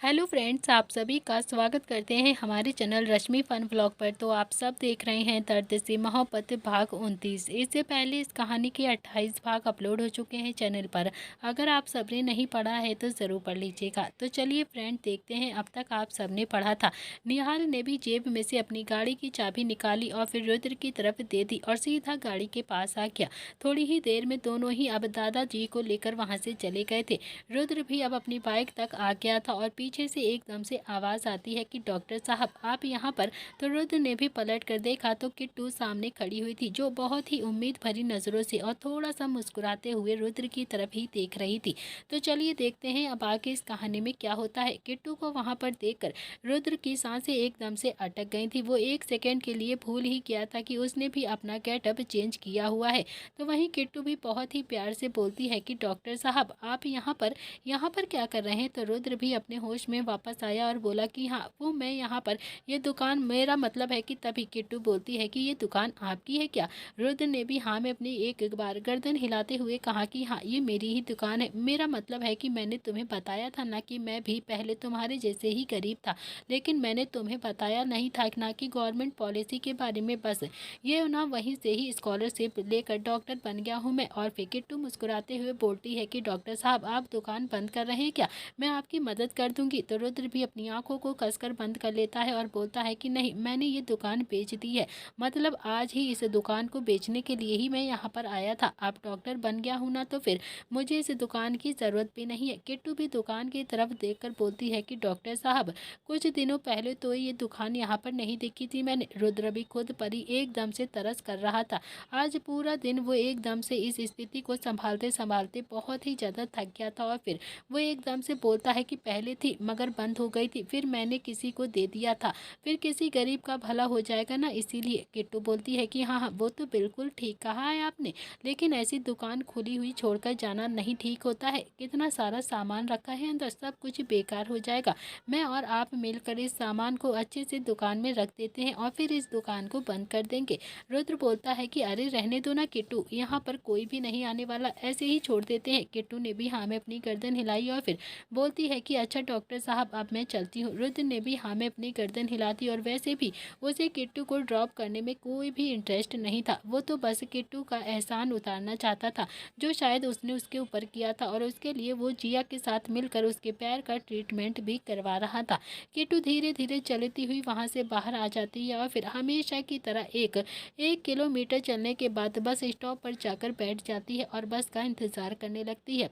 Hello friends, आप सभी का स्वागत करते हैं हमारे चैनल रश्मि फन व्लॉग पर। तो आप सब देख रहे हैं दर्द से मोहब्बत भाग 29। इससे पहले इस कहानी के 28 भाग अपलोड हो चुके हैं चैनल पर। अगर आप सबने नहीं पढ़ा है तो ज़रूर पढ़ लीजिएगा। तो चलिए फ्रेंड, देखते हैं अब तक आप सबने पढ़ा था। निहाल ने भी जेब में से अपनी गाड़ी की चाबी निकाली और फिर रुद्र की तरफ दे दी और सीधा गाड़ी के पास आ गया। थोड़ी ही देर में दोनों ही अब दादाजी को लेकर वहाँ से चले गए थे। रुद्र भी अब अपनी बाइक तक आ गया था और पीछे से एकदम से आवाज़ आती है कि डॉक्टर साहब आप यहाँ पर। तो रुद्र ने भी पलट कर देखा तो किट्टू सामने खड़ी हुई थी, जो बहुत ही उम्मीद भरी नज़रों से और थोड़ा सा मुस्कुराते हुए रुद्र की तरफ ही देख रही थी। तो चलिए देखते हैं अब आगे इस कहानी में क्या होता है। किट्टू को वहाँ पर देखकर रुद्र की सांसें एकदम से अटक गई थी। वो एक सेकेंड के लिए भूल ही गया था कि उसने भी अपना गेटअप चेंज किया हुआ है। तो वहीं किट्टू भी बहुत ही प्यार से बोलती है कि डॉक्टर साहब आप यहाँ पर क्या कर रहे हैं। तो रुद्र भी अपने होश में वापस आया और बोला कि हाँ वो मैं यहाँ पर, ये दुकान मेरा मतलब है कि। तभी किट्टू बोलती है कि ये दुकान आपकी है क्या। रुद्र ने भी हाँ में अपनी एक बार गर्दन हिलाते हुए कहा कि हाँ ये मेरी ही दुकान है। मेरा मतलब है कि मैंने तुम्हें बताया था ना कि मैं भी पहले तुम्हारे जैसे ही गरीब था, लेकिन मैंने तुम्हें बताया नहीं था ना कि गवर्नमेंट पॉलिसी के बारे में। बस ये ना वहीं से ही स्कॉलरशिप लेकर डॉक्टर बन गया हूँ मैं। और फिर किट्टू मुस्कुराते हुए बोलती है कि डॉक्टर साहब आप दुकान बंद कर रहे हैं क्या, मैं आपकी मदद कर दूंगी। तो रुद्र भी अपनी आंखों को कसकर बंद कर लेता है और बोलता है कि नहीं, मैंने ये दुकान बेच दी है। मतलब आज ही इस दुकान को बेचने के लिए ही मैं यहाँ पर आया था। अब डॉक्टर बन गया हूँ ना, तो फिर मुझे इस दुकान की ज़रूरत भी नहीं है। किट्टू भी दुकान की तरफ देखकर बोलती है कि डॉक्टर साहब कुछ दिनों पहले तो ये दुकान यहाँ पर नहीं देखी थी मैंने। रुद्र भी खुद पर ही एकदम से तरस कर रहा था। आज पूरा दिन वो एकदम से इस स्थिति को संभालते संभालते बहुत ही ज़्यादा थक गया था। और फिर वो एकदम से बोलता है कि पहले थी मगर बंद हो गई थी, फिर मैंने किसी को दे दिया था, फिर किसी गरीब का भला हो जाएगा ना, इसीलिए। किट्टू बोलती है कि हाँ हाँ वो तो बिल्कुल ठीक कहा है आपने, लेकिन ऐसी दुकान खुली हुई छोड़कर जाना नहीं ठीक होता है। कितना सारा सामान रखा है अंदर, सब कुछ बेकार हो जाएगा। मैं और आप मिलकर इस सामान को अच्छे से दुकान में रख देते हैं और फिर इस दुकान को बंद कर देंगे। रुद्र बोलता है कि अरे रहने दो ना किट्टू, यहाँ पर कोई भी नहीं आने वाला, ऐसे ही छोड़ देते हैं। किट्टू ने भी हाँ में अपनी गर्दन हिलाई और फिर बोलती है कि अच्छा डॉक्टर साहब अब मैं चलती हूँ। रुद्र ने भी हाँ में अपनी गर्दन हिला दी और वैसे भी उसे किट्टू को ड्रॉप करने में कोई भी इंटरेस्ट नहीं था। वो तो बस किट्टू का एहसान उतारना चाहता था, जो शायद उसने उसके ऊपर किया था, और उसके लिए वो जिया के साथ मिलकर उसके पैर का ट्रीटमेंट भी करवा रहा था। किट्टू धीरे धीरे चलती हुई वहाँ से बाहर आ जाती है और फिर हमेशा की तरह एक 1 किलोमीटर चलने के बाद बस स्टॉप पर जाकर बैठ जाती है और बस का इंतज़ार करने लगती है।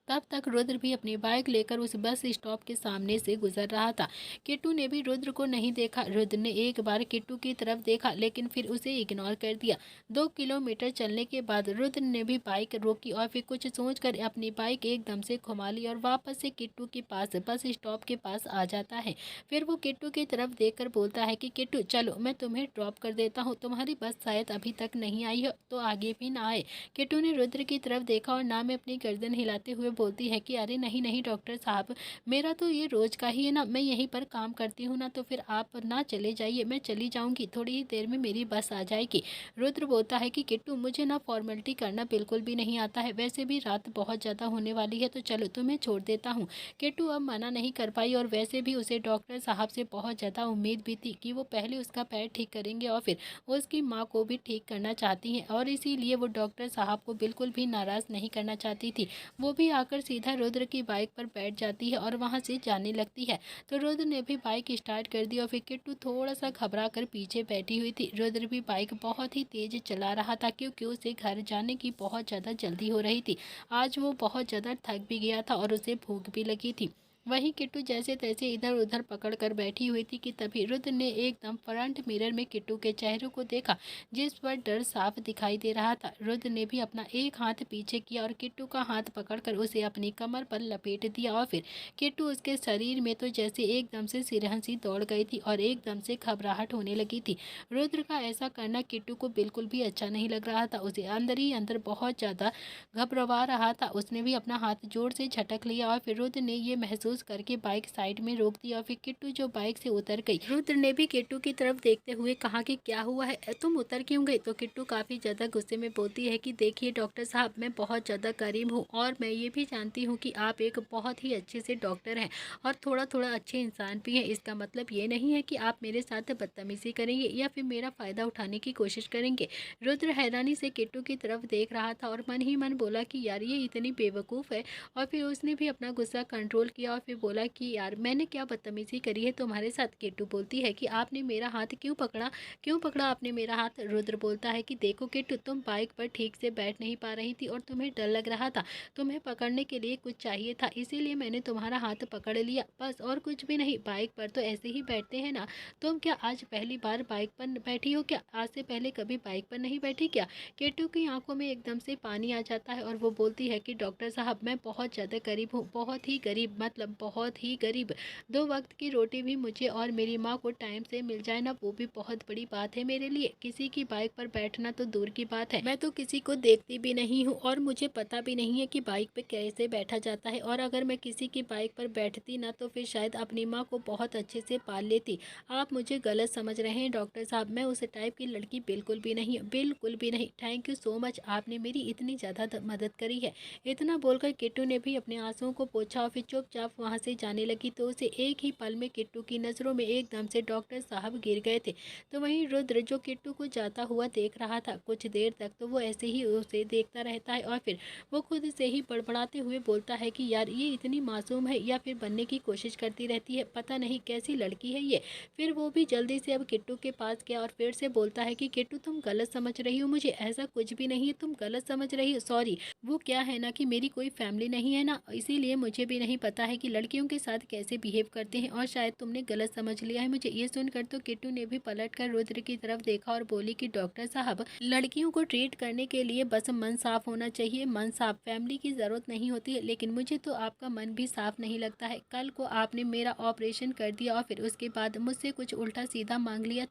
तब तक रुद्र भी अपनी बाइक लेकर उस बस स्टॉप के सामने से गुजर रहा था। किट्टू ने भी रुद्र को नहीं देखा। रुद्र ने एक बार किट्टू की तरफ देखा लेकिन फिर उसे इग्नोर कर दिया। 2 किलोमीटर चलने के बाद रुद्र ने भी बाइक रोकी और फिर कुछ सोचकर अपनी बाइक एकदम से घुमा ली और वापस से किट्टू के पास बस स्टॉप के पास आ जाता है। फिर वो किट्टू की तरफ देखकर बोलता है कि किट्टू चलो मैं तुम्हें ड्रॉप कर देता हूँ, तुम्हारी बस शायद अभी तक नहीं आई हो तो आगे भी ना आए। किट्टू ने रुद्र की तरफ देखा और ना में अपनी गर्दन हिलाते हुए बोलती है कि अरे नहीं नहीं डॉक्टर साहब, मेरा तो ये रोज़ का ही है ना, मैं यहीं पर काम करती हूँ ना, तो फिर आप ना चले जाइए, मैं चली जाऊँगी, थोड़ी ही देर में मेरी बस आ जाएगी। रुद्र बोलता है कि किट्टू मुझे ना फॉर्मेलिटी करना बिल्कुल भी नहीं आता है, वैसे भी रात बहुत ज़्यादा होने वाली है, तो चलो तुम्हें छोड़ देता हूँ। किट्टू अब मना नहीं कर पाई और वैसे भी उसे डॉक्टर साहब से बहुत ज़्यादा उम्मीद भी थी कि वो पहले उसका पैर ठीक करेंगे और फिर उसकी माँ को भी ठीक करना चाहती हैं, और इसीलिए वो डॉक्टर साहब को बिल्कुल भी नाराज़ नहीं करना चाहती थी। वो भी आकर सीधा रुद्र की बाइक पर बैठ जाती है और वहाँ से जाने लगती है। तो रुद्र ने भी बाइक स्टार्ट कर दी और फिर किट्टू थोड़ा सा घबरा कर पीछे बैठी हुई थी। रुद्र भी बाइक बहुत ही तेज चला रहा था क्योंकि उसे घर जाने की बहुत ज़्यादा जल्दी हो रही थी। आज वो बहुत ज़्यादा थक भी गया था और उसे भूख भी लगी थी। वहीं किट्टू जैसे तैसे इधर उधर पकड़ कर बैठी हुई थी कि तभी रुद्र ने एकदम फ्रंट मिरर में किट्टू के चेहरे को देखा, जिस पर डर साफ दिखाई दे रहा था। रुद्र ने भी अपना एक हाथ पीछे किया और किट्टू का हाथ पकड़कर उसे अपनी कमर पर लपेट दिया और फिर किट्टू उसके शरीर में तो जैसे एकदम से सिरहन सी दौड़ गई थी और एकदम से घबराहट होने लगी थी। रुद्र का ऐसा करना किट्टू को बिल्कुल भी अच्छा नहीं लग रहा था, उसे अंदर ही अंदर बहुत ज़्यादा घबरवा रहा था। उसने भी अपना हाथ जोर से झटक लिया और फिर रुद्र ने ये महसूस कंफ्यूज करके बाइक साइड में रोक दी और फिर किट्टू जो बाइक से उतर गई। रुद्र ने भी किट्टू की तरफ देखते हुए कहा कि क्या हुआ है, तुम उतर क्यों गई? तो किट्टू काफ़ी ज़्यादा गुस्से में बोलती है कि देखिए डॉक्टर साहब, मैं बहुत ज़्यादा करीब हूँ और मैं ये भी जानती हूँ कि आप एक बहुत ही अच्छे से डॉक्टर हैं और थोड़ा थोड़ा अच्छे इंसान भी हैं। इसका मतलब ये नहीं है कि आप मेरे साथ बदतमीजी करेंगे या फिर मेरा फ़ायदा उठाने की कोशिश करेंगे। रुद्र हैरानी से किट्टू की तरफ देख रहा था और मन ही मन बोला कि यार ये इतनी बेवकूफ़ है। और फिर उसने भी अपना गुस्सा कंट्रोल किया और फिर बोला कि यार मैंने क्या बदतमीजी करी है तुम्हारे साथ? किट्टू बोलती है कि आपने मेरा हाथ क्यों पकड़ा आपने मेरा हाथ? रुद्र बोलता है कि देखो किट्टू, तुम बाइक पर ठीक से बैठ नहीं पा रही थी और तुम्हें डर लग रहा था, तुम्हें पकड़ने के लिए कुछ चाहिए था, इसीलिए मैंने तुम्हारा हाथ पकड़ लिया, बस और कुछ भी नहीं। बाइक पर तो ऐसे ही बैठते हैं ना, तुम क्या आज पहली बार बाइक पर बैठी हो क्या? आज से पहले कभी बाइक पर नहीं बैठी क्या? किट्टू की आंखों में एकदम से पानी आ जाता है और वो बोलती है कि डॉक्टर साहब, मैं बहुत ज़्यादा गरीब हूँ, बहुत ही गरीब, मतलब बहुत ही गरीब। 2 वक्त की रोटी भी मुझे और मेरी माँ को टाइम से मिल जाए ना, वो भी बहुत बड़ी बात है मेरे लिए। किसी की बाइक पर बैठना तो दूर की बात है, मैं तो किसी को देखती भी नहीं हूँ और मुझे पता भी नहीं है कि बाइक पे कैसे बैठा जाता है। और अगर मैं किसी की बाइक पर बैठती ना तो फिर शायद अपनी माँ को बहुत अच्छे से पाल लेती। आप मुझे गलत समझ रहे हैं डॉक्टर साहब, मैं उस टाइप की लड़की बिल्कुल भी नहीं, बिल्कुल भी नहीं। थैंक यू सो मच, आपने मेरी इतनी ज़्यादा मदद करी है। इतना बोलकर किट्टू ने भी अपने आंसुओं को पोंछा और फिर चुपचाप वहाँ से जाने लगी। तो उसे एक ही पल में किट्टू की नज़रों में एकदम से डॉक्टर साहब गिर गए थे। तो वहीं रुद्र जो किट्टू को जाता हुआ देख रहा था, कुछ देर तक तो वो ऐसे ही उसे देखता रहता है और फिर वो खुद से ही बड़बड़ाते हुए बोलता है कि यार ये इतनी मासूम है या फिर बनने की कोशिश करती रहती है, पता नहीं कैसी लड़की है ये। फिर वो भी जल्दी से अब किट्टू के पास गया और फिर से बोलता है कि किट्टू, तुम गलत समझ रही हो मुझे, ऐसा कुछ भी नहीं है, तुम गलत समझ रही हो। सॉरी, वो क्या है ना कि मेरी कोई फैमिली नहीं है ना, इसीलिए मुझे भी नहीं पता है कि लड़कियों के साथ कैसे बिहेव करते हैं और शायद तुमने गलत समझ लिया है मुझे। ये सुनकर तो किट्टू ने भी पलटकर रुद्र की तरफ देखा और बोली कि डॉक्टर साहब, लड़कियों को ट्रीट करने के लिए बस मन साफ होना चाहिए, मन साफ, फैमिली की ज़रूरत नहीं होती है। लेकिन मुझे तो आपका मन भी साफ नहीं लगता है। कल को आपने मेरा ऑपरेशन कर दिया और फिर उसके बाद मुझसे कुछ उल्टा सीधा मांग लिया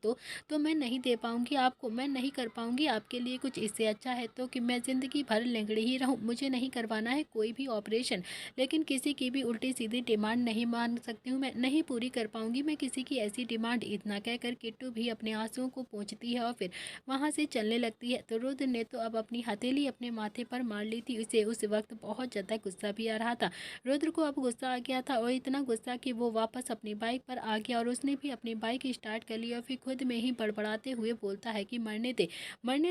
तो मैं नहीं दे पाऊंगी आपको, मैं नहीं कर पाऊंगी आपके लिए कुछ। इससे अच्छा है तो कि मैं ज़िंदगी भर लंगड़ी ही रहूं, मुझे नहीं करवाना है कोई भी ऑपरेशन। लेकिन किसी की भी उल्टी सीधी डिमांड नहीं मान सकती हूँ, मैं नहीं पूरी कर पाऊंगी मैं किसी की ऐसी डिमांड। इतना कहकर किट्टू भी अपने आंसुओं को पोंछती है और फिर वहाँ से चलने लगती है। तो रुद्र ने तो अब अपनी हथेली अपने माथे पर मार ली थी। उसे उस वक्त बहुत ज़्यादा गुस्सा भी आ रहा था। रुद्र को अब गुस्सा आ गया था और इतना गुस्सा कि वो वापस अपनी बाइक पर आ गया और उसने भी अपनी बाइक स्टार्ट कर ली और फिर खुद में ही बड़बड़ाते हुए बोलता है कि मरने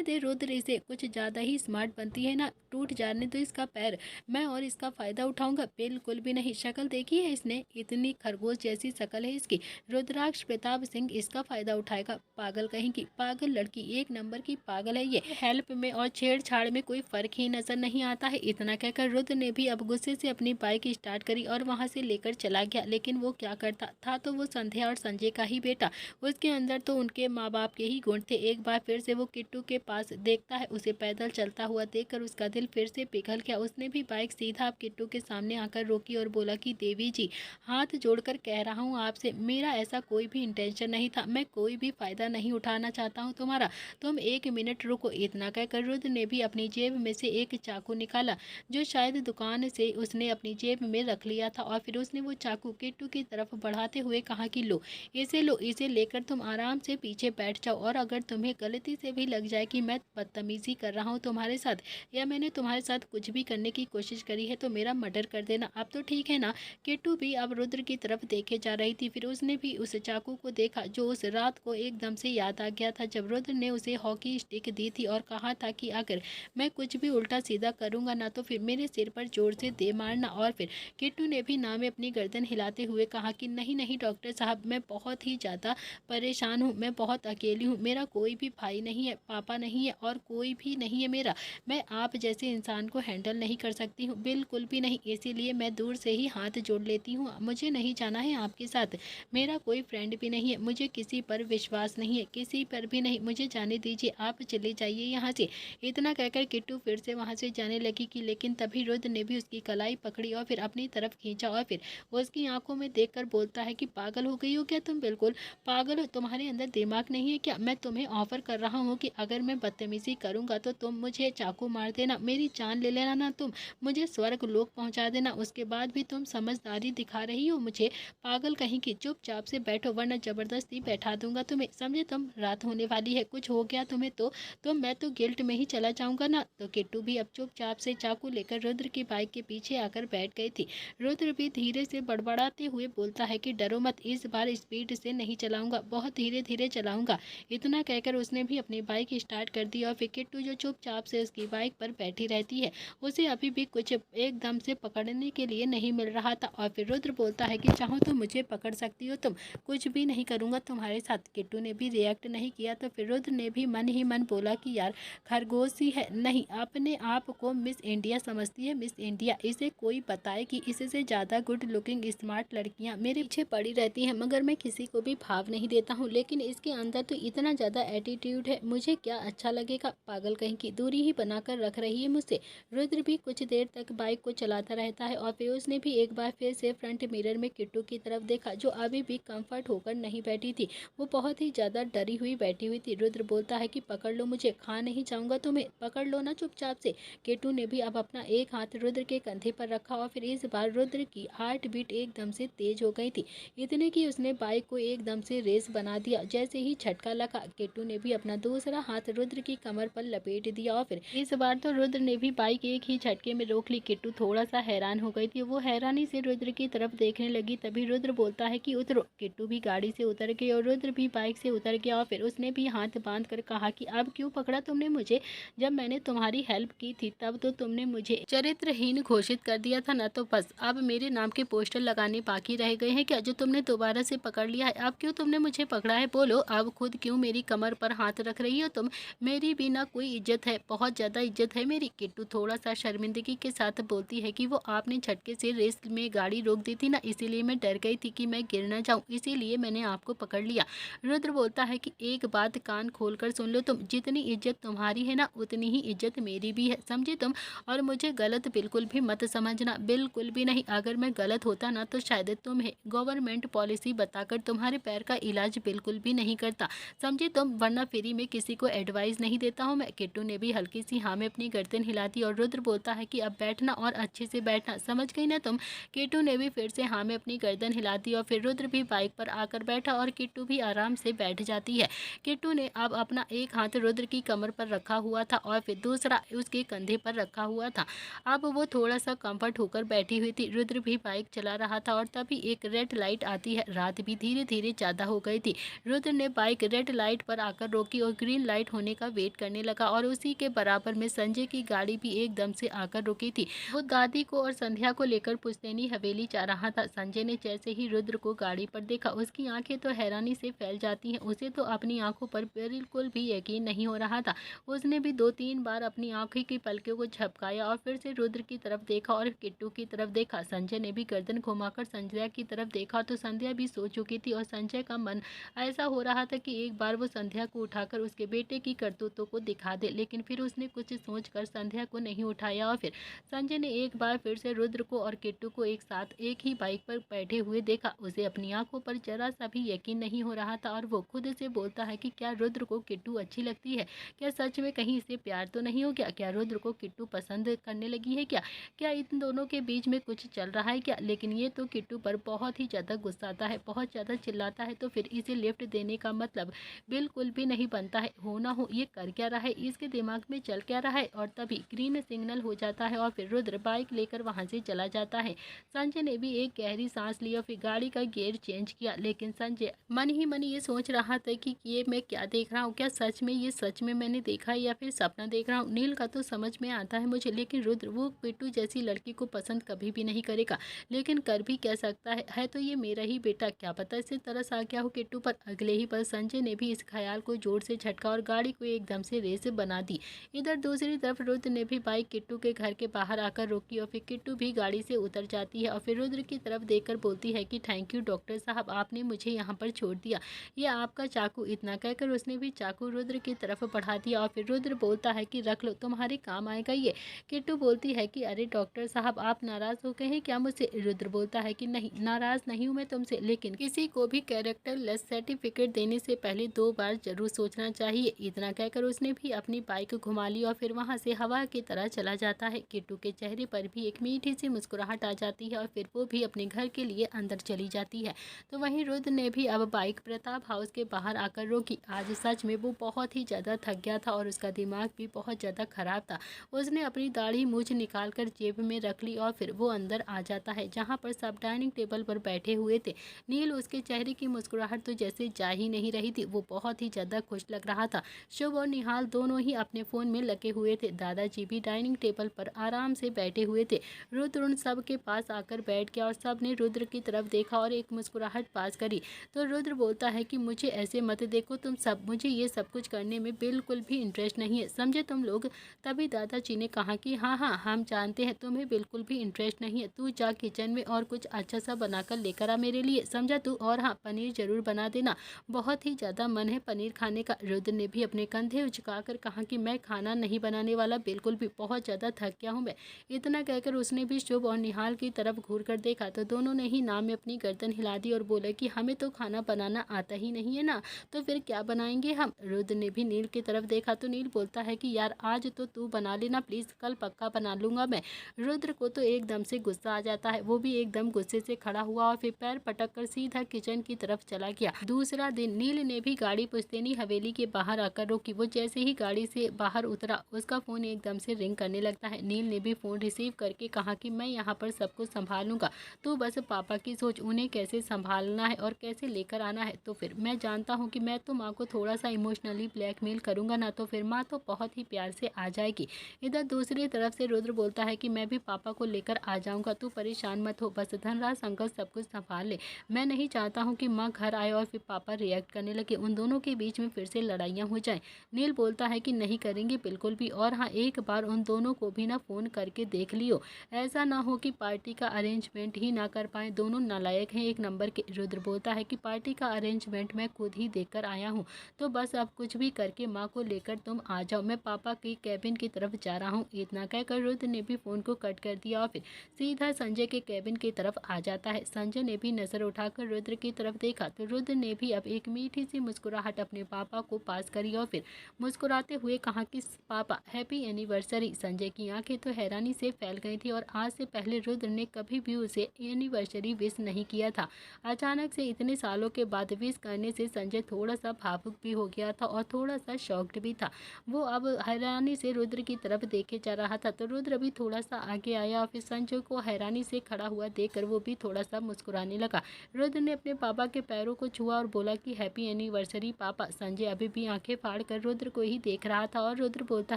दे रुद्र, इसे कुछ ज़्यादा ही स्मार्ट बनती है ना, टूट जाने दो इसका पैर, मैं और इसका फ़ायदा उठाऊंगा। बिल्कुल भी नहीं, शक्ल देखी है इसने, इतनी खरगोश जैसी शक्ल है इसकी। रुद्राक्ष प्रताप सिंह इसका फ़ायदा उठाएगा, पागल कहीं की, पागल लड़की, एक नंबर की पागल है ये। हेल्प में और छेड़छाड़ में कोई फ़र्क ही नज़र नहीं आता है। इतना कहकर रुद्र ने भी अब गुस्से से अपनी बाइक स्टार्ट करी और वहाँ से लेकर चला गया। लेकिन वो क्या करता था, तो वो संध्या और संजय का ही बेटा, उसके अंदर तो उनके माँ बाप के ही गुण थे। एक बार फिर से वो किट्टू के पास देखता है, उसे पैदल चलता हुआ देखकर उसका दिल फिर से पिघल गया। उसने भी बाइक सीधा अब किट्टू के सामने आकर रोकी और बोला कि देवी जी, हाथ जोड़कर कह रहा हूँ आपसे, मेरा ऐसा कोई भी इंटेंशन नहीं था, मैं कोई भी फ़ायदा नहीं उठाना चाहता हूँ तुम्हारा, तुम 1 मिनट रुको। इतना कहकर रुद्र ने भी अपनी जेब में से एक चाकू निकाला जो शायद दुकान से उसने अपनी जेब में रख लिया था और फिर उसने वो चाकू किट्टू की तरफ बढ़ाते हुए कहा कि लो, इसे लेकर तुम आराम से पीछे बैठ जाओ और अगर तुम्हें गलती से भी लग जाए कि मैं बदतमीजी कर रहा हूँ तुम्हारे साथ या मैंने तुम्हारे साथ कुछ भी करने की कोशिश करी है तो मेरा मर्डर कर देना, अब तो ठीक है ना। किट्टू भी अब रुद्र की तरफ देखे जा रही थी। फिर उसने भी उस चाकू को देखा जो उस रात को एकदम से याद आ गया था जब रुद्र ने उसे हॉकी स्टिक दी थी और कहा था कि अगर मैं कुछ भी उल्टा सीधा करूंगा ना तो फिर मेरे सिर पर जोर से दे मारना। और फिर किट्टू ने भी ना में अपनी गर्दन हिलाते हुए कहा कि नहीं नहीं डॉक्टर साहब, मैं बहुत ही ज़्यादा परेशान हूँ, मैं बहुत अकेली हूँ, मेरा कोई भी भाई नहीं है, पापा नहीं है और कोई भी नहीं है मेरा, मैं आप जैसे इंसान को हैंडल नहीं कर सकती हूँ, बिल्कुल भी नहीं, इसीलिए मैं दूर से ही हाथ जोड़ लेती हूँ, मुझे नहीं जाना है आपके साथ, मेरा कोई फ्रेंड भी नहीं है, मुझे किसी पर विश्वास नहीं है, किसी पर भी नहीं, मुझे जाने दीजिए, आप चले जाइए यहाँ से। इतना कहकर किट्टू फिर से वहाँ से जाने लगी कि लेकिन तभी रुद्र ने भी उसकी कलाई पकड़ी और फिर अपनी तरफ खींचा और फिर उसकी आंखों में देखकर बोलता है कि पागल हो गई हो क्या तुम, बिल्कुल पागल हो, तुम्हारे अंदर दिमाग नहीं है क्या? मैं तुम्हें ऑफर कर रहा हूँ कि अगर मैं बदतमीजी करूँगा तो तुम मुझे चाकू मार देना, मेरी जान ले लेना ना, तुम मुझे स्वर्ग लोक पहुँचा देना, उसके बाद भी तुम समझदारी दिखा रही हो मुझे? पागल कहीं की, चुपचाप से बैठो वरना ज़बरदस्ती बैठा दूंगा तुम्हें, समझे तुम? रात होने वाली है, कुछ हो गया तुम्हें तो मैं तो गिल्ट में ही चला जाऊंगा ना। तो किट्टू भी अब चुपचाप से चाकू लेकर रुद्र की बाइक के पीछे आकर बैठ गई थी। रुद्र भी धीरे से बड़बड़ाते हुए बोलता है कि डरो मत, इस बार स्पीड से नहीं चलाऊंगा, बहुत धीरे धीरे चलाऊंगा। इतना कहकर उसने भी अपनी बाइक स्टार्ट कर दी और फिर किट्टू जो चुपचाप से उसकी बाइक पर बैठी रहती है, उसे अभी भी कुछ एकदम से पकड़ने के लिए नहीं मिल रहा था। और फिर रुद्र बोलता है कि चाहो तो मुझे पकड़ सकती हो तुम, कुछ भी नहीं करूंगा तुम्हारे साथ। किट्टू ने भी रिएक्ट नहीं किया तो फिर रुद्र ने भी मन ही मन बोला कि यार खरगोश ही है, नहीं अपने आप को मिस इंडिया समझती है, मिस इंडिया। इसे कोई बताए कि इससे ज़्यादा गुड लुकिंग स्मार्ट लड़कियां मेरे पीछे पड़ी रहती हैं, मगर मैं किसी को भी भाव नहीं देता हूँ। लेकिन इसके अंदर तो इतना ज़्यादा एटीट्यूड है, मुझे क्या अच्छा लगेगा? पागल कहीं की, दूरी ही बनाकर रख रही है मुझसे। रुद्र भी कुछ देर तक बाइक को चलाता रहता है और फिर उसने भी एक बार फिर से फ्रंट मिरर में किट्टू की तरफ देखा, जो अभी भी कंफर्ट होकर नहीं बैठी थी, वो बहुत ही ज़्यादा डरी हुई बैठी हुई थी। रुद्र बोलता है कि पकड़ लो मुझे, खा नहीं जाऊंगा तुम्हें, पकड़ लो ना चुपचाप से। किट्टू ने भी अब अपना एक हाथ रुद्र के कंधे पर रखा और फिर इस बार रुद्र की हार्ट बीट एकदम से तेज हो गई थी। इतने की उसने बाइक को एकदम से रेस बना दिया। जैसे ही झटका लगा, किट्टू ने भी अपना दूसरा हाथ रुद्र की कमर पर लपेट दिया और फिर इस बार तो रुद्र ने भी बाइक एक ही झटके में रोक ली। किट्टू थोड़ा सा हैरान हो गई थी, वो हैरानी से रुद्र की तरफ देखने लगी। तभी रुद्र बोलता है कि उतरो। किट्टू भी गाड़ी से उतर गई और रुद्र भी बाइक से उतर गया और फिर उसने भी हाथ बांध कर कहा कि अब क्यों पकड़ा तुमने मुझे? जब मैंने तुम्हारी हेल्प की थी तब तो तुमने मुझे चरित्रहीन घोषित कर दिया था ना, तो बस अब मेरे नाम के पोस्टर लगाने बाकी रह गए हैं क्या, जो तुमने दोबारा से पकड़ लिया है? अब क्यों तुमने मुझे पकड़ा है? बोलो, अब खुद क्यों मेरी कमर पर हाथ रख रही हो तुम? मेरी भी ना कोई इज्जत है, बहुत ज़्यादा इज्जत है मेरी। किट्टू थोड़ा सा शर्मिंदगी के साथ बोलती है कि वो आपने झटके से रेस में गाड़ी रोक दी थी ना, इसीलिए मैं डर गई थी कि मैं गिर ना जाऊँ, इसीलिए मैंने आपको पकड़ लिया। रुद्र बोलता है कि एक बात कान खोल कर सुन लो तुम, जितनी इज्जत तुम्हारी है ना उतनी ही इज्जत मेरी भी है, समझे तुम? और मुझे गलत बिल्कुल भी मत समझना, बिल्कुल भी नहीं। अगर मैं गलत होता ना तो शायद तुम्हें गवर्नमेंट पॉलिसी बताकर तुम्हारे पैर का इलाज बिल्कुल भी नहीं करता, समझे तुम? वरना फ्री में किसी को एडवाइस नहीं देता हूँ मैं। किट्टू ने भी हल्की सी हाँ में अपनी गर्दन हिला दी और रुद्र बोलता है कि अब बैठना और अच्छे से बैठना, समझ गई ना तुम? किट्टू ने भी फिर से हाँ में अपनी गर्दन हिला दी और फिर रुद्र भी बाइक पर आकर बैठा और किट्टू भी आराम से बैठ जाती है। किट्टू ने अब अपना एक हाथ रुद्र की कमर पर रखा हुआ था और फिर दूसरा उसके कंधे पर रखा हुआ था। अब वो थोड़ा सा कंफर्ट होकर बैठी हुई थी। रुद्र भी बाइक चला रहा था और तभी एक रेड लाइट आती है। रात भी धीरे धीरे ज़्यादा हो गई थी। रुद्र ने बाइक रेड लाइट पर आकर रोकी और ग्रीन लाइट होने का वेट करने लगा और उसी के बराबर में संजय की गाड़ी भी एकदम से आकर रुकी थी। वो दादी को और संध्या को लेकर पुश्तैनी हवेली जा रहा था। संजय ने जैसे ही रुद्र को गाड़ी पर देखा, उसकी आंखें तो हैरानी से फैल जाती हैं। उसे तो अपनी आंखों पर बिल्कुल भी यकीन नहीं हो रहा था। उसने भी 2-3 बार अपनी आंखों की पलकों को झपकाया और फिर से रुद्र की तरफ देखा और किट्टू की तरफ देखा। संजय ने भी गर्दन घुमाकर संध्या की तरफ देखा तो संध्या भी सो चुकी थी और संजय का मन ऐसा हो रहा था कि एक बार वो संध्या को उठाकर उसके बेटे की करतूतों को दिखा दे, लेकिन फिर उसने कुछ सोचकर संध्या को नहीं उठाया। और फिर संजय ने एक बार फिर से रुद्र को और किट्टू को एक साथ एक ही बाइक पर बैठे हुए देखा। उसे अपनी आंखों पर जरा सा भी यकीन नहीं हो रहा था और वो खुद से बोलता है कि क्या रुद्र को किट्टू अच्छी लगती है? क्या सच में कहीं इसे प्यार तो नहीं हो गया? क्या रुद्र को किट्टू पसंद करने लगी है? क्या इन दोनों के बीच में कुछ चल रहा है क्या? लेकिन ये तो किट्टू पर बहुत ही ज़्यादा गुस्साता है, बहुत ज़्यादा चिल्लाता है, तो फिर इसे लिफ्ट देने का मतलब बिल्कुल भी नहीं बनता है। हो ना हो ये कर क्या रहा है, इसके दिमाग में चल क्या रहा है? और तभी ग्रीन सिग्नल हो जाता है और फिर रुद्र बाइक लेकर वहाँ से चला जाता है। संजय ने भी एक गहरी सांस ली और फिर गाड़ी का गियर चेंज किया, लेकिन संजय मन ही मन ये सोच रहा था कि ये मैं क्या देख रहा हूँ, क्या सच में ये सच में मैंने देखा है या फिर सपना देख रहा हूँ? नील का तो समझ में आता है मुझे, लेकिन रुद्र वो किट्टू जैसी लड़की को पसंद कभी भी नहीं करेगा, लेकिन कर भी क्या सकता है तो ये मेरा ही बेटा, क्या पता इससे तरस आ गया हो किट्टू पर। अगले ही पल संजय ने भी इस ख्याल को जोर से झटका और गाड़ी को एकदम से रेस बना दी। इधर दूसरी तरफ रुद्र ने भी बाइक किट्टू के घर के बाहर आकर रोकी और फिर किट्टू भी गाड़ी से उतर जाती है और फिर रुद्र की तरफ देखकर बोलती है कि थैंक यू डॉक्टर साहब, आपने मुझे यहाँ पर छोड़ दिया, ये आपका चाकू। इतना कहकर उसने भी चाकू रुद्र की तरफ बढ़ा दिया और फिर रुद्र बोलता है कि रख लो, तुम्हारे काम आएगा ये। किट्टू बोलती है कि अरे डॉक्टर साहब, आप नाराज हो गए हैं क्या मुझसे? रुद्र बोलता है कि नहीं, नाराज नहीं हूँ मैं तुमसे, लेकिन किसी को भी कैरेक्टर लेस सर्टिफिकेट देने से पहले 2 बार जरूर सोचना चाहिए। इतना कहकर उसने भी अपनी बाइक घुमा ली और फिर वहाँ से हवा की तरह चला जाता है। किट्टू के चेहरे पर भी एक मीठी सी मुस्कुराहट आ जाती है और फिर वो भी अपने घर के लिए अंदर चली जाती है। तो वहीं रुद्र ने भी अब बाइक प्रताप हाउस के बाहर आकर रोकी। आज सच में वो बहुत ही ज़्यादा थक गया था और उसका दिमाग भी बहुत ज़्यादा खराब था। उसने अपनी दाढ़ी मूछ निकाल कर जेब में रख ली और फिर वो अंदर आ जाता है जहाँ पर सब डाइनिंग टेबल पर बैठे हुए थे। नील उसके चेहरे की मुस्कुराहट तो जैसे जा ही नहीं रही थी, वो बहुत ही ज़्यादा खुश लग रहा था। शुभ और निहाल दोनों ही अपने फ़ोन में लगे हुए थे। दादाजी भी डाइनिंग टेबल पर आराम से बैठे हुए थे। रुद्र उन सब के पास आकर बैठ गया और सब ने रुद्र की तरफ देखा और एक मुस्कुराहट पास करी। तो रुद्र बोलता है कि मुझे ऐसे मत देखो तुम सब, मुझे ये सब कुछ करने में बिल्कुल भी इंटरेस्ट नहीं है, समझे तुम लोग। तभी दादाजी ने कहा कि हाँ हाँ हम जानते हैं तुम्हें बिल्कुल भी इंटरेस्ट नहीं है, तू जा किचन में और कुछ अच्छा सा बनाकर लेकर आ मेरे लिए, समझा तू। और हाँ, पनीर जरूर बना देना, बहुत ही ज़्यादा मन है पनीर खाने का। रुद्र ने भी अपने कंधे उचकाकर कहा कि मैं खाना नहीं बनाने वाला बिल्कुल भी, बहुत ज़्यादा थक गया हूँ मैं। इतना कहकर उसने भी शुभ और निहाल की तरफ घूर कर देखा तो दोनों ने ही नाम में अपनी गर्दन हिला दी और बोले कि हमें तो खाना बनाना आता ही नहीं है ना, तो फिर क्या बनाएंगे हम। रुद्र ने भी नील की तरफ देखा तो नील बोलता है कि यार आज तो तू बना लेना प्लीज़, कल पक्का बना लूँगा मैं। रुद्र को तो एकदम से गुस्सा आ जाता है, वो भी एकदम गुस्से से खड़ा हुआ और फिर पैर पटक कर सीधा किचन की तरफ चला गया। दूसरा दिन नील ने भी गाड़ी पुश्तैनी हवेली के बाहर आकर रोकी। वो जैसे ही गाड़ी से बाहर उतरा उसका फ़ोन एकदम से रिंग करने लगता है। नील ने भी फ़ोन रिसीव करके कहा कि मैं यहाँ पर सब कुछ संभालूंगा, तो बस पापा की सोच, उन्हें कैसे संभालना है और कैसे लेकर आना है। तो फिर मैं जानता हूँ कि मैं तो माँ को थोड़ा सा इमोशनली ब्लैकमेल करूँगा ना, तो फिर माँ तो बहुत ही प्यार से आ जाएगी। इधर दूसरी तरफ से रुद्र बोलता है कि मैं भी पापा को लेकर आ जाऊँगा, तू परेशान मत हो, बस धनराज अंकल सब कुछ संभाल ले। मैं नहीं चाहता हूँ कि माँ घर आए और फिर पापा रिएक्ट करने लगे, उन दोनों के बीच में फिर से लड़ाइयाँ हो जाएं। नील बोलता है कि नहीं करेंगे बिल्कुल भी, और हाँ एक बार उन दोनों को भी ना फ़ोन करके देख लियो, ऐसा ना हो कि पार्टी का अरेंजमेंट ही ना कर पाए, दोनों नालायक हैं एक नंबर के। रुद्र बोलता है कि पार्टी का अरेंजमेंट मैं खुद ही देख कर आया हूँ, तो बस अब कुछ भी करके माँ को लेकर तुम आ जाओ, मैं पापा की कैबिन की तरफ जा रहा हूँ। इतना कहकर रुद्र ने भी फ़ोन को कट कर दिया और फिर सीधा संजय के कैबिन की तरफ आ जाता है। संजय ने भी नज़र उठाकर रुद्र की तरफ देखा तो रुद्र ने भी अब एक मीठी सी मुस्कुराहट अपने पापा को पास करी और फिर मुस्कुराते हुए कहा कि पापा हैप्पी एनिवर्सरी। संजय की आंखें तो हैरानी से फैल गई थी और आज से पहले रुद्र ने कभी भी उसे एनिवर्सरी विश नहीं किया था। अचानक से इतने सालों के बाद विश करने से संजय थोड़ा सा भावुक भी हो गया था और थोड़ा सा शॉक्ड भी था। वो अब हैरानी से रुद्र की तरफ देखे जा रहा था तो रुद्र भी थोड़ा सा आगे आया और फिर संजय को हैरानी से खड़ा हुआ देखकर वो भी थोड़ा सा मुस्कुराने लगा। रुद्र ने अपने पापा के पैरों को छुआ और बोला कि हैप्पी एनिवर्सरी पापा। संजय अभी भी आंखें फाड़ कर रुद्र को ही देख रहा था और रुद्र बोलता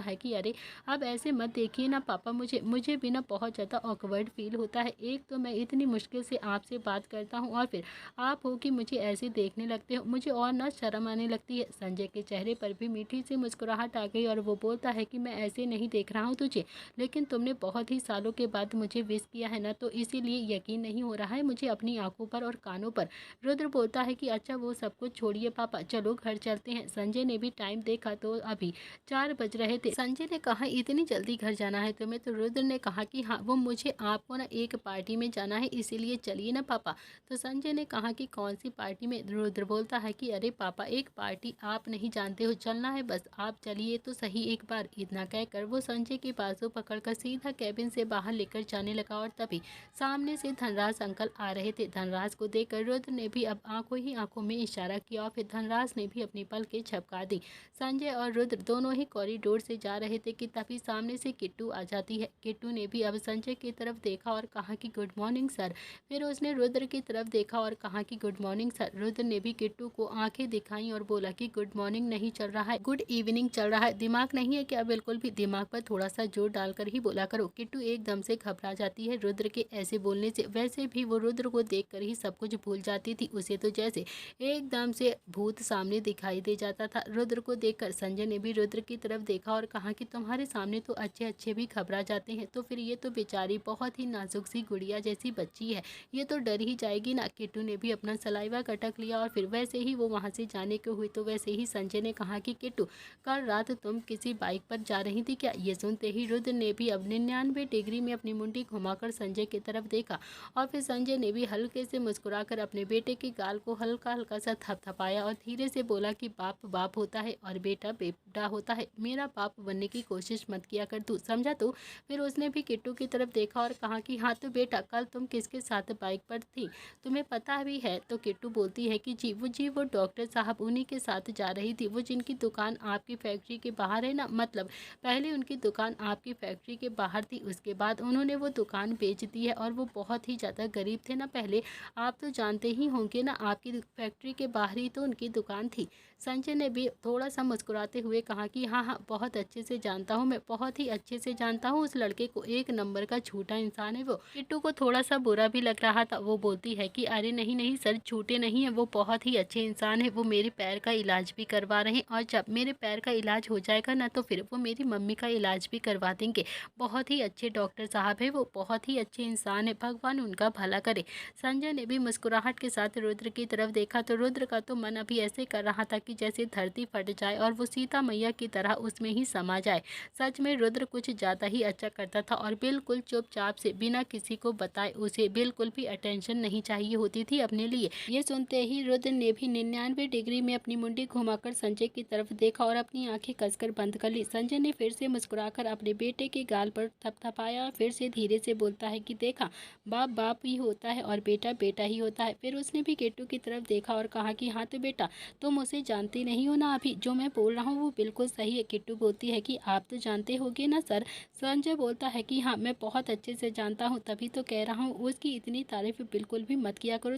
है कि अरे अब ऐसे मत देखिए ना पापा, मुझे भी ना बहुत ज़्यादा ऑकवर्ड फील होता है। एक तो मैं इतनी मुश्किल से आपसे बात करता हूँ और फिर आप हो कि मुझे ऐसे देखने लगते हो, मुझे और ना शर्म आने लगती है। संजय के चेहरे पर भी मीठी सी मुस्कुराहट आ गई और वो बोलता है कि मैं ऐसे नहीं देख रहा हूँ तुझे, लेकिन तुमने बहुत ही सालों के बाद मुझे विश किया है ना, तो इसीलिए यकीन नहीं हो रहा है मुझे अपनी आंखों पर और कानों पर। रुद्र बोलता है कि अच्छा वो सब कुछ छोड़िए पापा, चलो घर चलते हैं। संजय ने भी टाइम देखा तो अभी 4 बज रहे थे। संजय ने कहा इतनी जल्दी घर जाना है तुम्हें, तो रुद्र ने कहा कि हाँ वो मुझे आपको ना एक पार्टी में जाना है इसीलिए चलिए ना पापा। तो संजय ने कहा कि कौन सी पार्टी में। रुद्र बोलता है कि अरे पापा एक पार्टी आप नहीं जानते हो, चलना है बस आप चलिए तो सही एक बार। इतना कहकर वो संजय के बाजू पकड़कर सीधा कैबिन से बाहर लेकर जाने लगा और तभी सामने से धनराज अंकल आ रहे थे। धनराज को देखकर रुद्र ने भी अब आंखों ही आंखों में इशारा किया और फिर धनराज ने भी अपनी पलकें झपका दी। संजय और रुद्र दोनों ही कॉरिडोर से जा रहे थे कि तभी सामने से किट्टू आ जाती है। किट्टू ने भी अब संजय की तरफ देखा और कहा कि गुड मॉर्निंग सर। फिर उसने रुद्र की तरफ देखा और कहा कि गुड मॉर्निंग सर। रुद्र ने भी किट्टू को आंखें दिखाई और बोला कि गुड मॉर्निंग नहीं चल रहा है, गुड इवनिंग चल रहा है, दिमाग नहीं है क्या बिल्कुल भी, दिमाग पर थोड़ा सा जोर डालकर ही बोला करो। किट्टू एकदम से घबरा जाती है रुद्र के ऐसे बोलने से। वैसे भी वो रुद्र को देखकर ही सब कुछ भूल जाती थी, उसे तो जैसे एकदम से भूत सामने दिखाई दे जाता था। रुद्र को देखकर संजय ने भी रुद्र की तरफ देखा और कहा कि तुम्हारे सामने तो अच्छे अच्छे भी घबरा जाते हैं, तो फिर ये तो बेचारी बहुत ही नाजुक सी गुड़िया जैसी बच्ची है, ये तो डर ही जाएगी ना। किट्टू ने भी अपना सलाइवा कटक लिया और फिर वैसे ही वो वहाँ से जाने को हुई तो वैसे ही संजय ने कहा कि किट्टू कल रात तुम किसी बाइक पर जा रही थी क्या। ये सुनते ही रुद्र ने भी अब 99 डिग्री में अपनी मुंडी घुमाकर संजय की तरफ देखा और फिर संजय ने भी हल्के से मुस्कुराकर अपने बेटे के गाल को हल्का हल्का सा थपथपाया और धीरे से बोला कि बाप बाप होता है और बेटा बेटा होता है, मेरा बाप बनने की कोशिश मत किया कर तू, समझा तू। फिर उसने भी किट्टू की तरफ देखा और कहा कि हाँ तो बेटा कल तुम किसके साथ बाइक पर थी, तुम्हें पता भी है। तो किट्टू बोलती है कि जी वो डॉक्टर साहब उन्हीं के साथ जा रही थी, वो जिनकी दुकान आपकी फैक्ट्री के बाहर है ना, मतलब पहले उनकी दुकान आपकी फैक्ट्री के बाहर थी, उसके बाद उन्होंने वो दुकान बेच दी है और वो बहुत ही ज़्यादा गरीब थे ना पहले, आप तो जानते ही होंगे ना, आपकी फैक्ट्री के बाहर ही तो उनकी दुकान थी। संजय ने भी थोड़ा सा मुस्कुराते हुए कहा कि हाँ बहुत अच्छे से जानता हूँ, मैं बहुत ही अच्छे से जानता हूँ, उस लड़के को एक नंबर का झूठा इंसान है वो। किट्टू को थोड़ा सा बुरा भी लग रहा था, वो बोलती है कि अरे नहीं नहीं सर, झूठे नहीं है, वो बहुत ही अच्छे इंसान है, वो मेरे पैर का इलाज भी करवा रहे हैं और जब मेरे पैर का इलाज हो जाएगा ना तो फिर वो मेरी मम्मी का इलाज भी करवा देंगे। बहुत ही अच्छे डॉक्टर साहब है वो, बहुत ही अच्छे इंसान है, भगवान उनका भला करे। संजय ने भी मुस्कुराहट के साथ रुद्र की तरफ देखा तो रुद्र का तो मन अभी ऐसे कर रहा था कि जैसे धरती फट जाए और वो सीता मैया की तरह उसमें ही समा जाए। सच में रुद्र कुछ ज़्यादा ही अच्छा करता था और बिल्कुल चुपचाप से बिना किसी को बताए, उसे बिल्कुल भी अटेंशन नहीं चाहिए होती थी अपने लिए। ये सुनते ही रुद्र ने भी 99 डिग्री में अपनी मुंडी घुमाकर संजय की तरफ देखा और अपनी आंखें कसकर बंद कर ली। संजय ने फिर से मुस्कुराकर अपने बेटे के गाल पर थपथपाया, फिर से धीरे से बोलता है कि देखा, बाप बाप ही होता है और बेटा बेटा ही होता है। फिर उसने भी किट्टू की तरफ देखा और कहा कि हाँ तो बेटा तुम उसे जानती नहीं हो ना, अभी जो मैं बोल रहा हूँ वो बिल्कुल सही है। किट्टू बोलती है कि आप तो जानते होगे ना सर। संजय बोलता है कि हाँ मैं बहुत अच्छे से जानता हूँ, तभी तो कह रहा हूँ, उसकी इतनी तारीफ बिल्कुल भी मत किया करो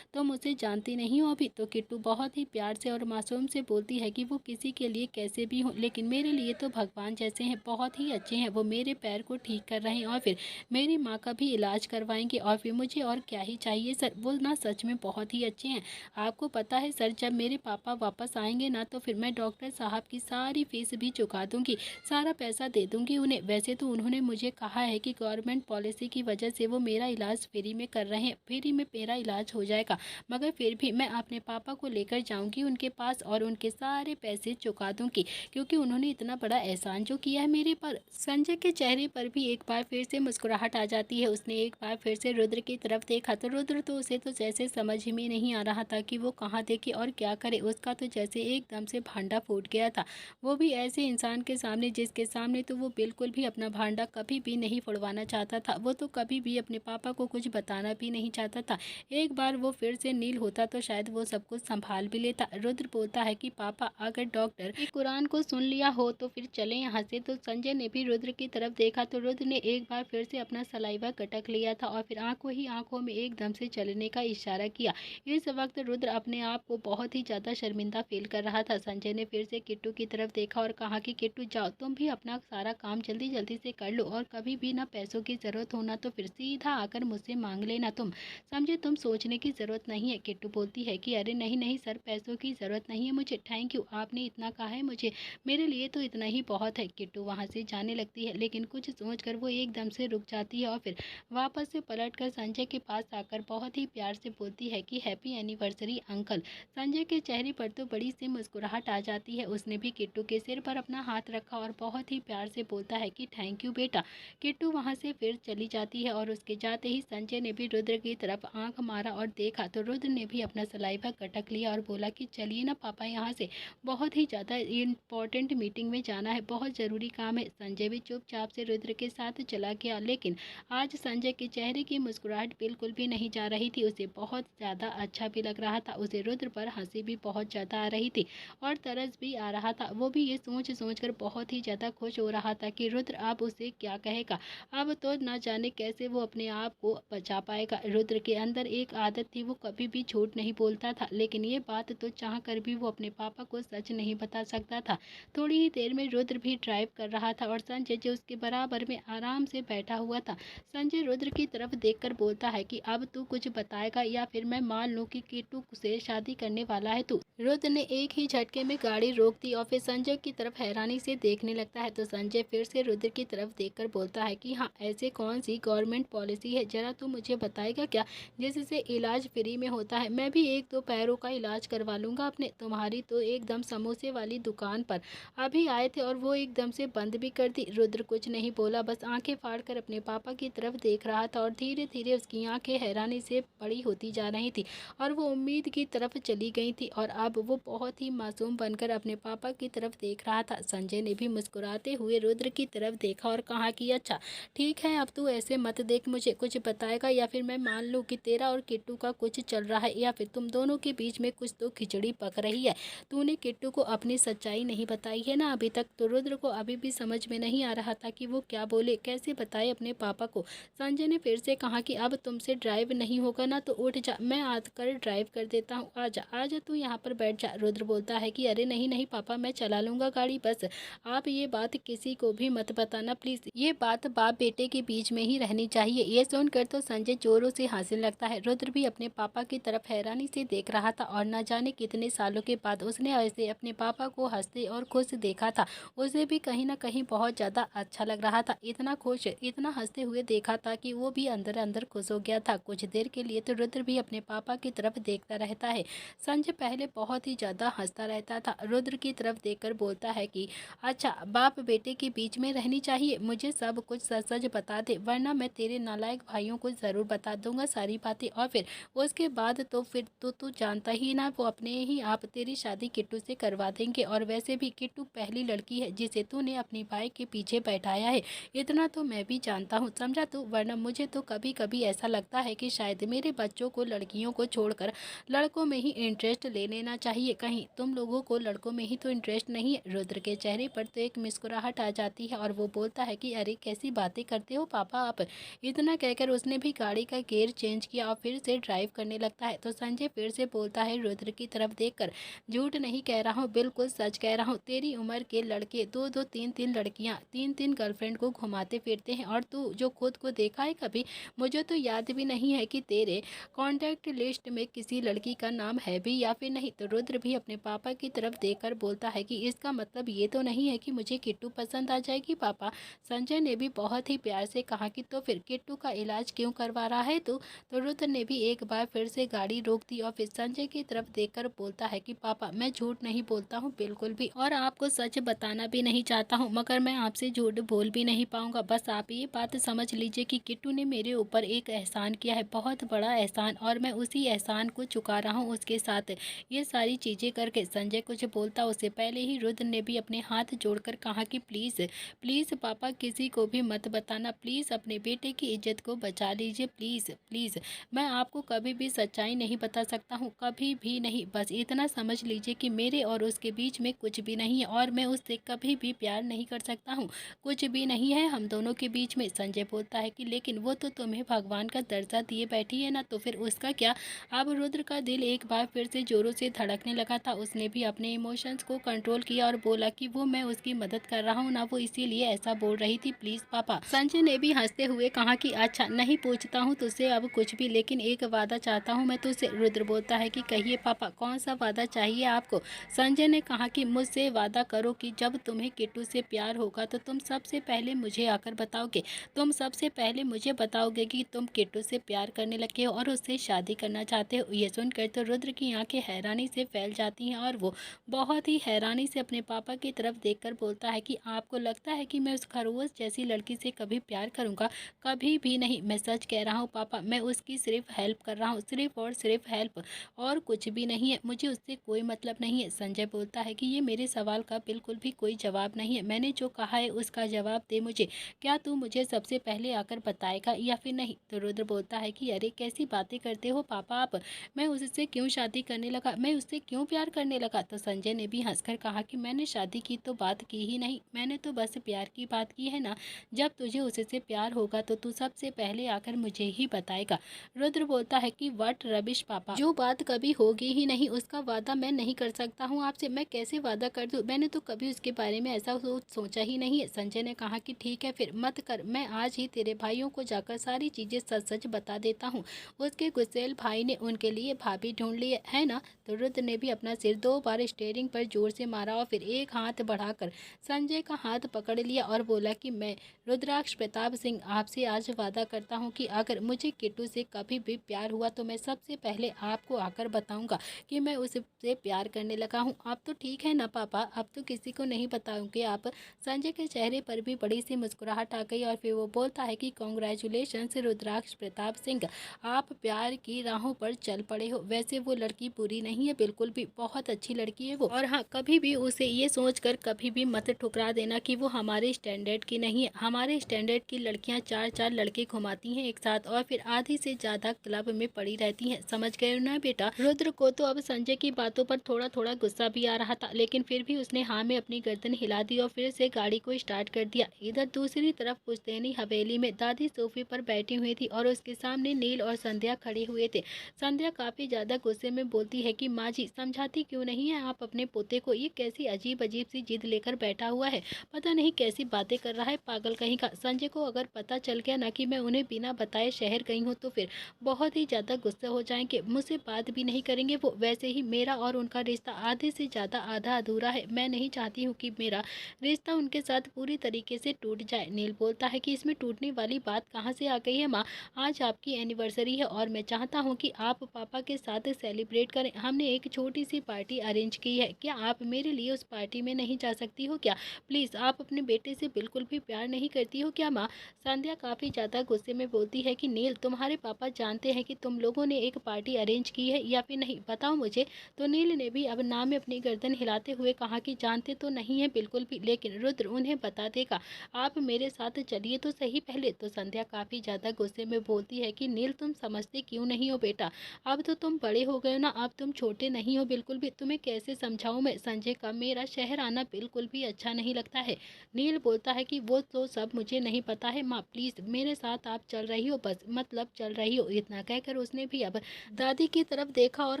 तुम उसे जानती नहीं हो अभी। तो किट्टू बहुत ही प्यार से और मासूम से बोलती है कि वो किसी के लिए कैसे भी हो, लेकिन मेरे लिए तो भगवान जैसे हैं, बहुत ही अच्छे हैं, वो मेरे पैर को ठीक कर रहे हैं और फिर मेरी माँ का भी इलाज करवाएंगे और फिर मुझे और क्या ही चाहिए सर, वो ना सच में बहुत ही अच्छे हैं। आपको पता है सर, जब मेरे पापा वापस आएंगे ना तो फिर मैं डॉक्टर साहब की सारी फीस भी चुका दूंगी, सारा पैसा दे दूंगी उन्हें। वैसे तो उन्होंने मुझे कहा है कि गवर्नमेंट पॉलिसी की वजह से वो मेरा इलाज फ्री में कर रहे हैं, फ्री में मेरा इलाज हो जाएगा, मगर फिर भी मैं अपने पापा को लेकर जाऊंगी उनके पास और उनके सारे पैसे चुका दूंगी, क्योंकि उन्होंने इतना बड़ा एहसान जो किया है मेरे पर। संजय के चेहरे पर भी एक बार फिर से मुस्कुराहट आ जाती है। उसने एक बार फिर से रुद्र की तरफ देखा तो रुद्र तो उसे तो जैसे समझ ही में नहीं आ रहा था कि वो कहाँ देखे और क्या करे। उसका तो जैसे एकदम से भांडा फूट गया था, वो भी ऐसे इंसान के सामने जिसके सामने तो वो बिल्कुल भी अपना भांडा कभी भी नहीं फुड़वाना चाहता था। वो तो कभी भी अपने पापा को कुछ बताना भी नहीं चाहता था। एक बार वो फिर से नील होता तो शायद वो सब कुछ संभाल भी लेता। रुद्र बोलता है कि पापा अगर डॉक्टर कुरान को सुन लिया हो तो फिर चले यहाँ से। तो संजय ने भी रुद्र की तरफ देखा तो रुद्र ने एक बार फिर से अपना सलाइवा गटक लिया था और फिर आंखों ही आंखों में एकदम से चलने का इशारा किया। इस वक्त रुद्र अपने आप को बहुत ही ज़्यादा शर्मिंदा फील कर रहा था। संजय ने फिर से किट्टू की तरफ देखा और कहा कि किट्टू जाओ, तुम भी अपना सारा काम जल्दी जल्दी से कर लो और कभी भी ना पैसों की ज़रूरत होना तो फिर सीधा आकर मुझसे मांग लेना, तुम समझे, तुम सोचने की ज़रूरत नहीं है। किट्टू बोलती है कि अरे नहीं नहीं सर, पैसों की ज़रूरत नहीं है मुझे, थैंक यू, आपने इतना कहा है मुझे, मेरे लिए तो इतना ही बहुत है। किट्टू वहाँ से जाने लगती है, लेकिन कुछ सोचकर वो एकदम से रुक जाती है और फिर वापस से पलटकर संजय के पास आकर बहुत ही प्यार से बोलती है कि हैप्पी एनिवर्सरी अंकल। संजय के चेहरे पर तो बड़ी सी मुस्कुराहट आ जाती है। उसने भी किट्टू के सिर पर अपना हाथ रखा और बहुत ही प्यार से बोलता है कि थैंक यू बेटा। किट्टू वहाँ से फिर चली जाती है और उसके जाते ही संजय ने भी रुद्र की तरफ आंख मारा और देखा तो रुद्र ने भी अपना सलाइवा गटक लिया और बोला कि चलिए ना पापा, यहाँ से बहुत ही ज़्यादा इम्पोर्टेंट मीटिंग में जाना है, बहुत ज़रूरी काम है। संजय भी चुपचाप से रुद्र के साथ चला गया, लेकिन आज संजय के चेहरे की मुस्कुराहट बिल्कुल भी नहीं जा रही थी। उसे बहुत ज़्यादा अच्छा भी लग रहा था, उसे रुद्र पर हंसी भी बहुत ज़्यादा आ रही थी और तरस भी आ रहा था। वो भी ये सोच कर बहुत ही ज़्यादा खुश हो रहा था कि रुद्र अब उसे क्या कहेगा। अब तो ना जाने कैसे वो अपने आप को बचा पाएगा। रुद्र के अंदर एक आदत थी, वो कभी भी झूठ नहीं बोलता था, लेकिन ये बात तो चाह कर भी वो अपने पापा को सच नहीं बता सकता था। थोड़ी ही देर में रुद्र भी ड्राइव कर रहा था और संजय जो उसके बराबर में आराम से बैठा हुआ था। संजय रुद्र की तरफ देखकर बोलता है कि अब तू कुछ बताएगा या फिर मैं मान लूं कि किट्टू से शादी करने वाला है तू। रुद्र ने एक ही झटके में गाड़ी रोक दी और फिर संजय की तरफ हैरानी से देखने लगता है। तो संजय फिर से रुद्र की तरफ देखकर बोलता है कि हाँ, ऐसे कौन सी गवर्नमेंट पॉलिसी है, जरा तू मुझे बताएगा क्या, जिससे इलाज फ्री में होता है। मैं भी एक दो पैरों का इलाज करवा लूँगा अपने। तुम्हारी तो एकदम समोसे वाली दुकान पर अभी आए थे और वो एकदम से बंद भी कर दी। रुद्र कुछ नहीं बोला, बस आंखें फाड़ कर अपने पापा की तरफ देख रहा था और धीरे धीरे उसकी आंखें हैरानी से बड़ी होती जा रही थी और वो उम्मीद की तरफ चली गई थी और अब वो बहुत ही मासूम बनकर अपने पापा की तरफ देख रहा था। संजय ने भी मुस्कुराते हुए रुद्र की तरफ देखा और कहा कि अच्छा ठीक है, अब तू ऐसे से मत देख, मुझे कुछ बताएगा या फिर मैं मान लूँ कि तेरा और किट्टू का कुछ चल रहा है या फिर तुम दोनों के बीच में कुछ तो खिचड़ी पक रही है। तूने किट्टू को अपनी सच्चाई नहीं बताई है ना अभी तक। तो रुद्र को अभी भी समझ में नहीं आ रहा था कि वो क्या बोले, कैसे बताए अपने पापा को। संजय ने फिर से कहा कि अब तुमसे ड्राइव नहीं होगा ना तो उठ जा, मैं आकर ड्राइव कर देता हूँ, आजा आजा तू यहाँ पर बैठ जा। रुद्र बोलता है कि अरे नहीं नहीं पापा, मैं चला लूँगा गाड़ी, बस आप ये बात किसी को भी मत बताना प्लीज़, ये बात बाप बेटे के बीच में ही रहनी चाहिए। ये सुनकर तो संजय जोरों से हंसने लगता है। रुद्र भी अपने पापा की तरफ हैरानी से देख रहा था और न जाने कितने सालों के बाद उसने ऐसे अपने पापा को हंसते और खुश देखा था। उसे भी कहीं ना कहीं बहुत ज़्यादा अच्छा लग रहा था। इतना खुश, इतना हंसते हुए देखा था कि वो भी अंदर अंदर खुश हो गया था। कुछ देर के लिए तो रुद्र भी अपने पापा की तरफ देखता रहता है। संजय पहले बहुत ही ज़्यादा हंसता रहता था, रुद्र की तरफ देखकर बोलता है कि अच्छा, बाप बेटे के बीच में रहनी चाहिए, मुझे सब कुछ सच सच बता दे वरना मैं तेरे नालायक भाइयों को ज़रूर बता दूंगा सारी बातें। और फिर उसके बाद तो फिर तो तू जानता ही ना, वो अपने ही आप तेरी शादी किट्टू से करवा देंगे। और वैसे भी किट्टू पहली लड़की है जिसे तूने अपनी बाइक के पीछे बैठाया है, इतना तो मैं भी जानता हूँ, समझा तू। वरना मुझे तो कभी कभी ऐसा लगता है कि शायद मेरे बच्चों को लड़कियों को छोड़कर लड़कों में ही इंटरेस्ट ले लेना चाहिए। कहीं तुम लोगों को लड़कों में ही तो इंटरेस्ट नहीं है। रुद्र के चेहरे पर तो एक मुस्कुराहट आ जाती है और वो बोलता है कि अरे कैसी बातें करते हो पापा आप। इतना कहकर उसने भी गाड़ी का गियर चेंज किया और फिर से ड्राइव करने लगता है। तो संजय फिर से बोलता है रुद्र की तरफ देखकर, झूठ नहीं कह रहा हूँ, बिल्कुल सच कह रहा हूँ। तेरी उम्र के लड़के दो दो तीन तीन लड़कियाँ, तीन तीन गर्लफ्रेंड को घुमाते फिरते हैं और तू जो खुद को देखा है कभी? मुझे तो याद भी नहीं है कि तेरे कॉन्टैक्ट लिस्ट में किसी लड़की का नाम है भी या फिर नहीं। तो रुद्र भी अपने पापा की तरफ देखकर बोलता है कि इसका मतलब ये तो नहीं है कि मुझे किट्टू पसंद आ जाएगी पापा। संजय ने भी बहुत ही प्यार से कहा कि तो फिर किट्टू का इलाज क्यों करवा रहा है तू? तो रुद्र ने भी एक बार फिर से गाड़ी रोक दी और फिर संजय की तरफ देखकर बोलता है कि पापा मैं झूठ नहीं बोलता हूँ बिल्कुल भी, और आपको सच बताना भी नहीं चाहता हूँ, मगर मैं आपसे झूठ बोल भी नहीं पाऊंगा। बस आप ये बात समझ लीजिए कि किट्टू ने मेरे ऊपर एक एहसान किया है, बहुत बड़ा एहसान, और मैं उसी एहसान को चुका रहा हूँ उसके साथ ये सारी चीज़ें करके। संजय कुछ बोलता उससे पहले ही रुद्र ने भी अपने हाथ जोड़कर कहा कि प्लीज़ प्लीज़ पापा किसी को भी मत बताना, प्लीज़ अपने बेटे की इज्जत को बचा लीजिए, प्लीज़ प्लीज़। मैं आपको कभी भी सच्चाई नहीं बता सकता हूँ, कभी भी नहीं। बस इतना समझ लीजिए कि मेरे और उसके बीच में कुछ भी नहीं है और मैं उससे कभी भी प्यार नहीं कर सकता हूँ, कुछ भी नहीं है हम दोनों के बीच में। संजय बोलता है कि लेकिन वो तो तुम्हें भगवान का दर्जा दिए बैठी है ना, तो फिर उसका क्या? अब रुद्र का दिल एक बार फिर से जोरों से धड़कने लगा था। उसने भी अपने इमोशंस को कंट्रोल किया और बोला कि वो मैं उसकी मदद कर रहा हूँ ना, वो इसीलिए ऐसा बोल रही थी, प्लीज़ पापा। संजय ने भी हंसते हुए कहा कि अच्छा नहीं पूछता हूँ तुझसे अब कुछ भी, लेकिन एक वादा चाहता हूँ मैं तुझसे। रुद्र बोलता है कि कहिए पापा, कौन सा वादा चाहिए आपको? संजय ने कहा कि मुझसे वादा करो कि जब तुम्हें किट्टू से प्यार होगा तो तुम सबसे पहले मुझे आकर बताओगे, तुम सबसे पहले मुझे बताओगे कि तुम किट्टू से प्यार करने लगे हो और उससे शादी करना चाहते हो। ये सुनकर तो रुद्र की आंखें हैरानी से फैल जाती हैं और वो बहुत ही हैरानी से अपने पापा की तरफ देखकर बोलता है कि आपको लगता है कि मैं उस खरगोश जैसी लड़की से कभी प्यार करूंगा? कभी भी नहीं। मैं सच कह रहा हूँ पापा, मैं उसकी सिर्फ हेल्प कर रहा हूँ, सिर्फ और सिर्फ हेल्प, और कुछ भी नहीं है, मुझे उससे कोई मतलब नहीं है। संजय बोलता है कि ये मेरे सवाल का बिल्कुल भी कोई जवाब नहीं है, मैंने जो कहा है उसका जवाब दे मुझे, क्या तू मुझे सबसे पहले आकर बताएगा या फिर नहीं? तो रुद्र बोलता है कि अरे कैसी बातें करते हो पापा आप, मैं उससे क्यों शादी करने लगा, मैं उससे क्यों प्यार करने लगा? तो संजय ने भी हंसकर कहा कि मैंने शादी की तो बात की ही नहीं, मैंने तो बस प्यार की बात की है ना, जब तुझे उससे प्यार होगा तो तू सबसे पहले आकर मुझे ही बताएगा। रुद्र बोलता है कि व्हाट रबिश पापा, जो बात कभी होगी ही नहीं उसका वादा मैं नहीं कर सकता हूँ आपसे, मैं कैसे वादा कर दूँ, मैंने तो कभी उसके बारे में ऐसा सोचा ही नहीं है। संजय ने कहा कि ठीक है फिर मत कर, मैं आज ही तेरे भाइयों को जाकर सारी चीज़ें सच सच बता देता हूँ। उसके गुस्सेल भाई ने उनके लिए भाभी ढूंढ ली है ना? तो रुद्र ने भी अपना सिर 2 बार स्टीयरिंग पर जोर से मारा और फिर एक हाथ बढ़ाकर संजय का हाथ पकड़ लिया और बोला कि मैं रुद्राक्ष प्रताप सिंह आपसे आज वादा करता हूँ कि अगर मुझे किट्टू से कभी भी प्यार हुआ तो मैं सबसे पहले आपको आकर बताऊंगा कि मैं उससे प्यार करने लगा हूँ। अब तो ठीक है ना पापा, अब तो किसी को नहीं बताओगे आप? संजय के चेहरे पर भी बड़ी सी मुस्कुराहट आ गई और फिर वो बोलता है कि कॉन्ग्रेचुलेशंस रुद्राक्ष प्रताप सिंह, आप प्यार की राहों पर चल पड़े हो। वैसे वो लड़की बुरी नहीं है बिल्कुल भी, बहुत अच्छी लड़की है वो, और हाँ कभी भी उसे ये सोचकर कभी भी मत ठुकरा देना कि वो हमारे स्टैंडर्ड की नहीं है, हमारे स्टैंडर्ड की लड़कियां चार चार लड़के घुमाती हैं एक साथ और फिर आधी से ज्यादा क्लब में पड़ी रहती हैं। समझ गए ना बेटा। रुद्र को तो अब संजय की बातों पर थोड़ा थोड़ा गुस्सा भी आ रहा था, लेकिन फिर भी उसने हाँ में अपनी गर्दन हिला दी और फिर से गाड़ी को स्टार्ट कर दिया। इधर दूसरी तरफ पुश्तैनी हवेली में दादी सोफे पर बैठी हुई थी और उसके सामने नील और संध्या खड़े हुए थे। संध्या काफी ज्यादा गुस्से में बोलती है कि माँ जी समझाती क्यों नहीं है आप अपने पोते को, ये कैसी अजीब अजीब सी जिद लेकर बैठा हुआ है, पता नहीं कैसी बातें कर रहा है पागल कहीं का। संजय को अगर पता चल गया ना कि मैं उन्हें बिना बताए शहर गई हूँ तो फिर बहुत ही ज्यादा गुस्सा हो जाएंगे, मुझसे बात भी नहीं करेंगे वो। वैसे ही मेरा और उनका रिश्ता आधे से ज्यादा आधा अधूरा है, मैं नहीं चाहती हूँ कि मेरा रिश्ता उनके साथ पूरी तरीके से टूट जाए। नील बोलता है कि इसमें टूटने वाली बात कहाँ से आ गई है माँ, आज आपकी एनिवर्सरी है और मैं चाहता हूँ कि आप पापा के साथ सेलिब्रेट करें। हमने एक छोटी सी पार्टी अरेंज की है, क्या आप मेरे लिए उस पार्टी में नहीं जा सकती हो क्या? प्लीज़, आप अपने बेटे से बिल्कुल भी प्यार नहीं करती हो क्या माँ? संध्या काफ़ी ज़्यादा गुस्से में बोलती है कि नील तुम्हारे पापा जानते हैं कि तुम लोगों ने एक पार्टी अरेंज की है या फिर नहीं, बताओ मुझे। तो नील ने भी अब ना में अपनी गर्दन हिलाते हुए कहा कि जानते तो नहीं है बिल्कुल भी, लेकिन रुद्र उन्हें बता देगा, आप मेरे साथ चलिए तो सही पहले। तो संध्या काफ़ी ज़्यादा गुस्से में बोलती है कि नील तुम समझते क्यों नहीं हो बेटा, अब तो तुम बड़े हो गए हो ना, अब तुम छोटे नहीं हो बिल्कुल भी, तुम्हें कैसे समझाऊं मैं संजय का मेरा शहर आना बिल्कुल भी अच्छा नहीं लगता है। नील बोलता है कि वो तो सब मुझे नहीं पता है माँ, प्लीज़ मेरे साथ आप चल रही हो बस, मतलब चल रही हो। इतना कहकर उसने भी अब दादी की तरफ देखा और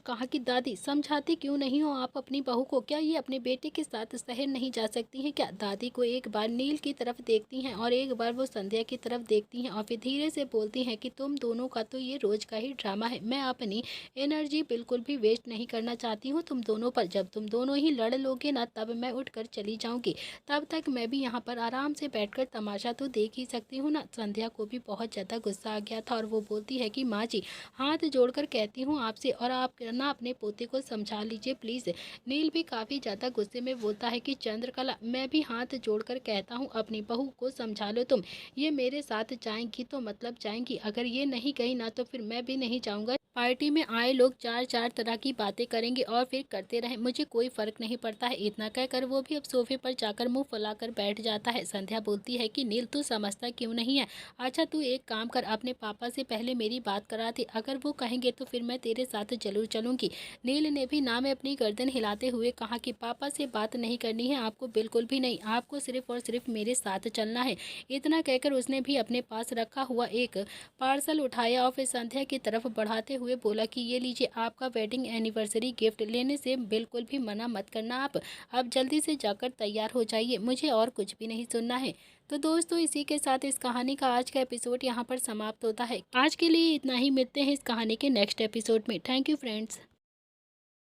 कहा कि दादी समझाती क्यों नहीं हो आप अपनी बहू को, क्या ये अपने बेटे के साथ शहर नहीं जा सकती हैं क्या? दादी को एक बार नील की तरफ देखती हैं और एक बार वो संध्या की तरफ देखती हैं और फिर धीरे से बोलती हैं कि तुम दोनों का तो ये रोज का ही ड्रामा है, मैं अपनी एनर्जी बिल्कुल भी वेस्ट नहीं करना चाहती हूँ तुम दोनों पर, जब तुम दोनों ही लड़ लोगे ना तब मैं उठकर चली जाऊंगी, तब तक मैं भी यहाँ पर आराम से बैठकर तमाशा तो देख ही सकती हूँ ना। संध्या को भी बहुत ज़्यादा गुस्सा आ गया था और वो बोलती है कि माँ जी हाथ जोड़कर कहती हूँ आपसे, और आप ना अपने पोते को समझा लीजिए प्लीज़। नील भी काफ़ी ज़्यादा गुस्से में बोलता है कि चंद्रकला मैं भी हाथ जोड़कर कहता हूँ अपनी बहू को समझा लो तुम, ये मेरे साथ जाएंगी तो मतलब जाएंगी, अगर ये नहीं गई ना तो फिर मैं भी नहीं जाऊँगा। पार्टी में आए लोग चार चार तरह की बातें करेंगे और फिर करते रहे, मुझे कोई फर्क नहीं पड़ता है। इतना कहकर वो भी अब सोफे पर जाकर मुंह फुलाकर बैठ जाता है। संध्या बोलती है कि नील तू समझता क्यों नहीं है, अच्छा तू एक काम कर, अपने पापा से पहले मेरी बात करा दे, अगर वो कहेंगे तो फिर मैं तेरे साथ जरूर चलूंगी। नील ने भी ना में अपनी गर्दन हिलाते हुए कहा कि पापा से बात नहीं करनी है आपको, बिल्कुल भी नहीं, आपको सिर्फ और सिर्फ मेरे साथ चलना है। इतना कहकर उसने भी अपने पास रखा हुआ एक पार्सल उठाया और फिर संध्या की तरफ बढ़ाते हुए बोला कि ये लीजिए आपका वेडिंग एनिवर्सरी गिफ्ट, लेने से बिल्कुल भी मना मत करना आप, अब जल्दी से जाकर तैयार हो जाइए, मुझे और कुछ भी नहीं सुनना है। तो दोस्तों इसी के साथ इस कहानी का आज का एपिसोड यहाँ पर समाप्त होता है। आज के लिए इतना ही, मिलते हैं इस कहानी के नेक्स्ट एपिसोड में। Thank you friends.